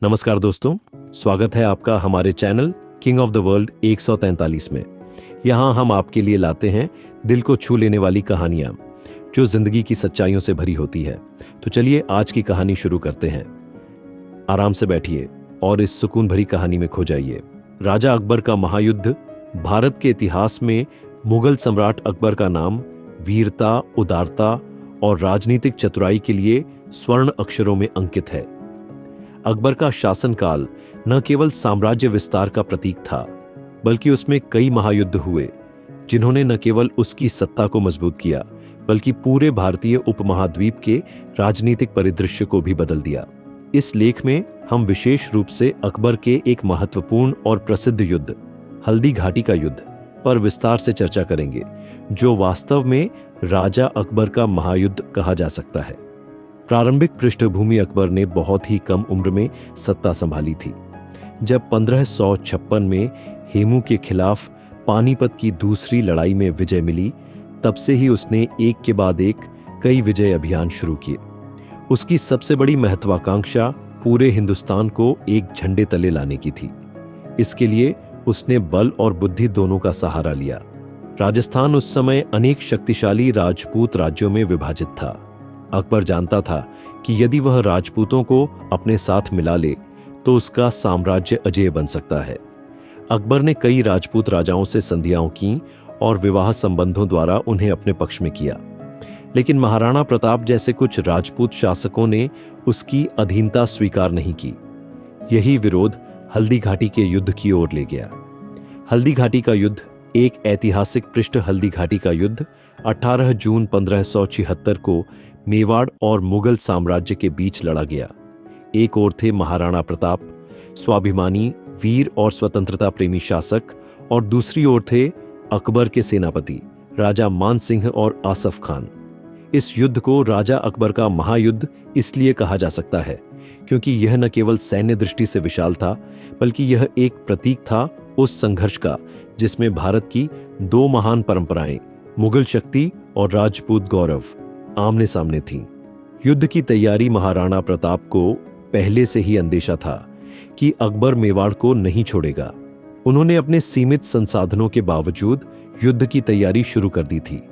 नमस्कार दोस्तों, स्वागत है आपका हमारे channel king of the world 143 में। यहाँ हम आपके लिए लाते हैं दिल को छू लेने वाली कहानियाँ जो जिंदगी की सच्चाइयों से भरी होती है। तो चलिए आज की कहानी शुरू करते हैं। आराम से बैठिए और इस सुकून भरी कहानी में खो जाइए। राजा अकबर का महायुद्ध भारत के इतिहास में मुगल सम्राट अकबर का नाम वीरता, उदारता और राजनीतिक चतुराई के लिए स्वर्ण अक्षरों में अंकित है। अकबर का शासनकाल न केवल साम्राज्य विस्तार का प्रतीक था, बल्कि उसमें कई महायुद्ध हुए जिन्होंने न केवल उसकी सत्ता को मजबूत किया, बल्कि पूरे भारतीय उपमहाद्वीप के राजनीतिक परिदृश्य को भी बदल दिया। इस लेख में हम विशेष रूप से अकबर के एक महत्वपूर्ण और प्रसिद्ध युद्ध, हल्दी घाटी का युद्ध, पर विस्तार से चर्चा करेंगे, जो वास्तव में राजा अकबर का महायुद्ध कहा जा सकता है। प्रारंभिक पृष्ठभूमि अकबर ने बहुत ही कम उम्र में सत्ता संभाली थी। जब 1556 में हेमू के खिलाफ पानीपत की दूसरी लड़ाई में विजय मिली, तब से ही उसने एक के बाद एक कई विजय अभियान शुरू किए। उसकी सबसे बड़ी महत्वाकांक्षा पूरे हिंदुस्तान को एक झंडे तले लाने की थी। इसके लिए उसने बल और बुद्धि दोनों का सहारा लिया। राजस्थान उस समय अनेक शक्तिशाली राजपूत राज्यों में विभाजित था। अकबर जानता था कि यदि वह राजपूतों को अपने साथ मिला ले तो उसका साम्राज्य अजेय बन सकता है। अकबर ने कई राजपूत राजाओं से संधियां की और विवाह संबंधों द्वारा उन्हें अपने पक्ष में किया, लेकिन महाराणा प्रताप जैसे कुछ राजपूत शासकों ने उसकी अधीनता स्वीकार नहीं की। यही विरोध हल्दी घाटी के युद्ध की ओर ले गया। हल्दी घाटी का युद्ध एक ऐतिहासिक पृष्ठ हल्दी घाटी का युद्ध 18 जून 1576 को मेवाड़ और मुगल साम्राज्य के बीच लड़ा गया। एक ओर थे महाराणा प्रताप, स्वाभिमानी, वीर और स्वतंत्रता प्रेमी शासक, और दूसरी ओर थे अकबर के सेनापति राजा मान सिंह और आसफ खान। इस युद्ध को राजा अकबर का महायुद्ध इसलिए कहा जा सकता है क्योंकि यह न केवल सैन्य दृष्टि से विशाल था, बल्कि यह एक प्रतीक था उस संघर्ष का जिसमें भारत की दो महान परंपराएं, मुगल शक्ति और राजपूत गौरव, आमने सामने थीं। युद्ध की तैयारी महाराणा प्रताप को पहले से ही अंदेशा था कि अकबर मेवाड़ को नहीं छोड़ेगा। उन्होंने अपने सीमित संसाधनों के बावजूद युद्ध की तैयारी शुरू कर दी थी।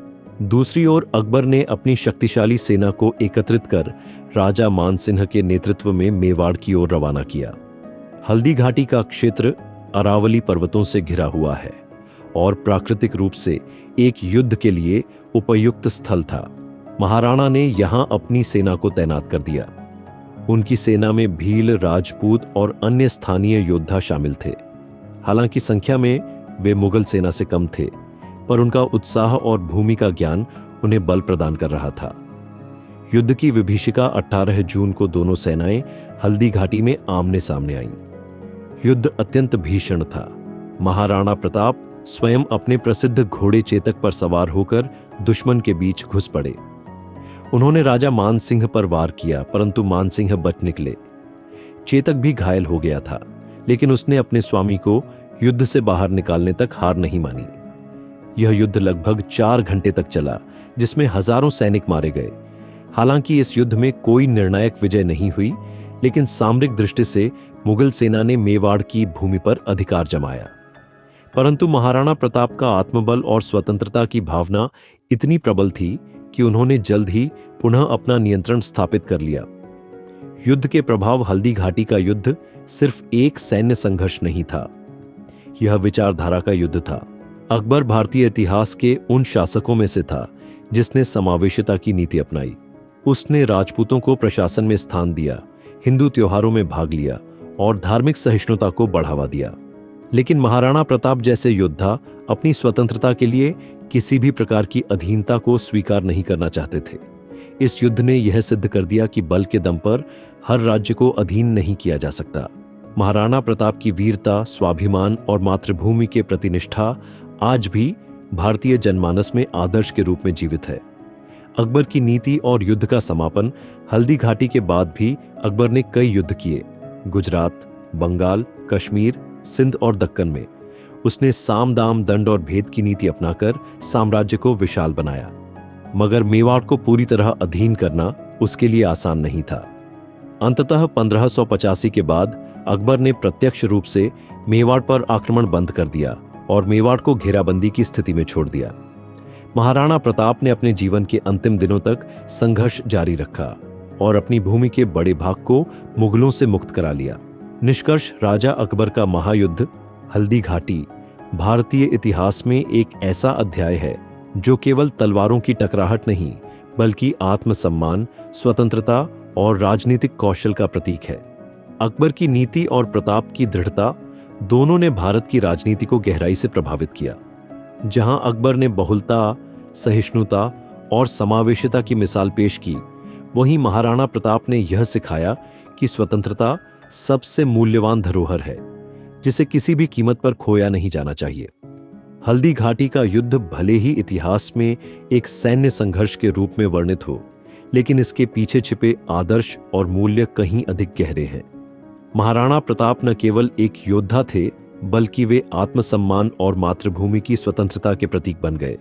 दूसरी ओर अकबर ने अपनी शक्तिशाली सेना को एकत्रित कर राजा मान सिंह के नेतृत्व में मेवाड़ की ओर रवाना किया। हल्दी घाटी का क्षेत्र अरावली पर्वतों से घिरा हुआ है और प्राकृतिक रूप से एक युद्ध के लिए उपयुक्त स्थल था। महाराणा ने यहां अपनी सेना को तैनात कर दिया। उनकी सेना में भील, राजपूत और अन्य स्थानीय योद्धा शामिल थे। हालांकि संख्या में वे मुगल सेना से कम थे, पर उनका उत्साह और भूमि का ज्ञान उन्हें बल प्रदान कर रहा था। युद्ध की विभीषिका 18 जून को दोनों सेनाएं हल्दी घाटी में आमने सामने आईं। युद्ध अत्यंत भीषण था। महाराणा प्रताप स्वयं अपने प्रसिद्ध घोड़े चेतक पर सवार होकर दुश्मन के बीच घुस पड़े। उन्होंने राजा मान सिंह पर वार किया, परंतु मान सिंह बच निकले। चेतक भी घायल हो गया था, लेकिन उसने अपने स्वामी को युद्ध से बाहर निकालने तक हार नहीं मानी। यह युद्ध लगभग 4 घंटे तक चला, जिसमें हजारों सैनिक मारे गए। हालांकि इस युद्ध में कोई निर्णायक विजय नहीं हुई, लेकिन सामरिक दृष्टि से मुगल सेना ने मेवाड़ की भूमि पर अधिकार जमाया। परंतु महाराणा प्रताप का आत्मबल और स्वतंत्रता की भावना इतनी प्रबल थी कि उन्होंने जल्द ही पुनः अपना नियंत्रण स्थापित कर लिया। युद्ध के प्रभाव हल्दी घाटी का युद्ध सिर्फ एक सैन्य संघर्ष नहीं था, यह विचारधारा का युद्ध था। अकबर भारतीय इतिहास के उन शासकों में से था जिसने समावेशिता की नीति अपनाई। उसने राजपूतों को प्रशासन में स्थान दिया, हिंदू त्योहारों में भाग लिया और धार्मिक सहिष्णुता को बढ़ावा दिया। लेकिन महाराणा प्रताप जैसे योद्धा अपनी स्वतंत्रता के लिए किसी भी प्रकार की अधीनता को स्वीकार नहीं करना चाहते थे। इस युद्ध ने यह सिद्ध कर दिया कि बल के दम पर हर राज्य को अधीन नहीं किया जा सकता। महाराणा प्रताप की वीरता, स्वाभिमान और मातृभूमि के प्रति निष्ठा आज भी भारतीय जनमानस में आदर्श के रूप में जीवित है। अकबर की नीति और युद्ध का समापन हल्दी घाटी के बाद भी अकबर ने कई युद्ध किए। गुजरात, बंगाल, कश्मीर, सिंध और दक्कन में उसने साम, दाम, दंड और भेद की नीति अपनाकर साम्राज्य को विशाल बनाया। मगर मेवाड़ को पूरी तरह अधीन करना उसके लिए आसान नहीं था। अंततः 1585 के बाद अकबर ने प्रत्यक्ष रूप से मेवाड़ पर आक्रमण बंद कर दिया और मेवाड़ को घेराबंदी की स्थिति में छोड़ दिया। महाराणा प्रताप ने अपने जीवन के अंतिम दिनों तक संघर्ष जारी रखा और अपनी भूमि के बड़े भाग को मुगलों से मुक्त करा लिया। निष्कर्ष, राजा अकबर का महायुद्ध हल्दी घाटी भारतीय इतिहास में एक ऐसा अध्याय है जो केवल तलवारों की टकराहट नहीं बल्कि आत्मसम्मान, स्वतंत्रता और राजनीतिक कौशल का प्रतीक है। अकबर की नीति और प्रताप की दृढ़ता दोनों ने भारत की राजनीति को गहराई से प्रभावित किया। जहां अकबर ने बहुलता, सहिष्णुता और समावेशिता की मिसाल पेश की, वहीं महाराणा प्रताप ने यह सिखाया कि स्वतंत्रता सबसे मूल्यवान धरोहर है जिसे किसी भी कीमत पर खोया नहीं जाना चाहिए। हल्दी घाटी का युद्ध भले ही इतिहास में एक सैन्य संघर्ष के रूप में वर्णित हो, लेकिन इसके पीछे छिपे आदर्श और मूल्य कहीं अधिक गहरे हैं। महाराणा प्रताप न केवल एक योद्धा थे, बल्कि वे आत्मसम्मान और मातृभूमि की स्वतंत्रता के प्रतीक बन गए।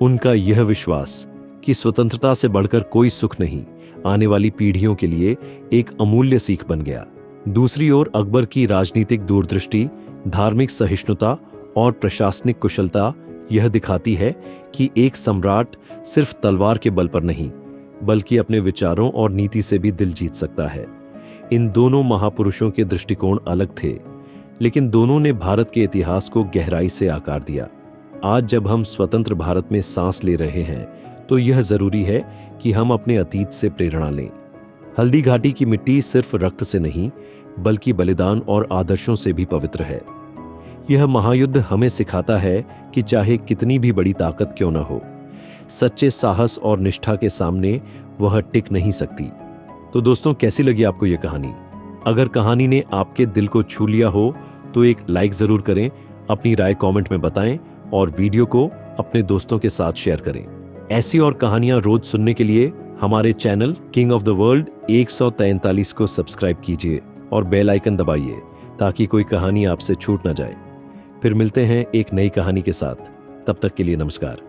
उनका यह विश्वास कि स्वतंत्रता से बढ़कर कोई सुख नहीं, आने वाली पीढ़ियों के लिए एक अमूल्य सीख बन गया। दूसरी ओर अकबर की राजनीतिक दूरदृष्टि, धार्मिक सहिष्णुता और प्रशासनिक कुशलता यह दिखाती है कि एक सम्राट सिर्फ तलवार के बल पर नहीं, बल्कि अपने विचारों और नीति से भी दिल जीत सकता है। इन दोनों महापुरुषों के दृष्टिकोण अलग थे, लेकिन दोनों ने भारत के इतिहास को गहराई से आकार दिया। आज जब हम स्वतंत्र भारत में सांस ले रहे हैं, तो यह जरूरी है कि हम अपने अतीत से प्रेरणा लें। हल्दी घाटी की मिट्टी सिर्फ रक्त से नहीं, बल्कि बलिदान और आदर्शों से भी पवित्र है। यह महायुद्ध हमें सिखाता है कि चाहे कितनी भी बड़ी ताकत क्यों न हो, सच्चे साहस और निष्ठा के सामने वह टिक नहीं सकती। तो दोस्तों, कैसी लगी आपको यह कहानी? अगर कहानी ने आपके दिल को छू लिया हो तो एक लाइक जरूर करें, अपनी राय कमेंट में बताएं और वीडियो को अपने दोस्तों के साथ शेयर करें। ऐसी और कहानियां रोज सुनने के लिए हमारे channel king of the world 143 को सब्सक्राइब कीजिए और बेल आइकन दबाइए ताकि कोई कहानी आपसे छूट ना जाए। फिर मिलते हैं एक नई कहानी के साथ। तब तक के लिए नमस्कार।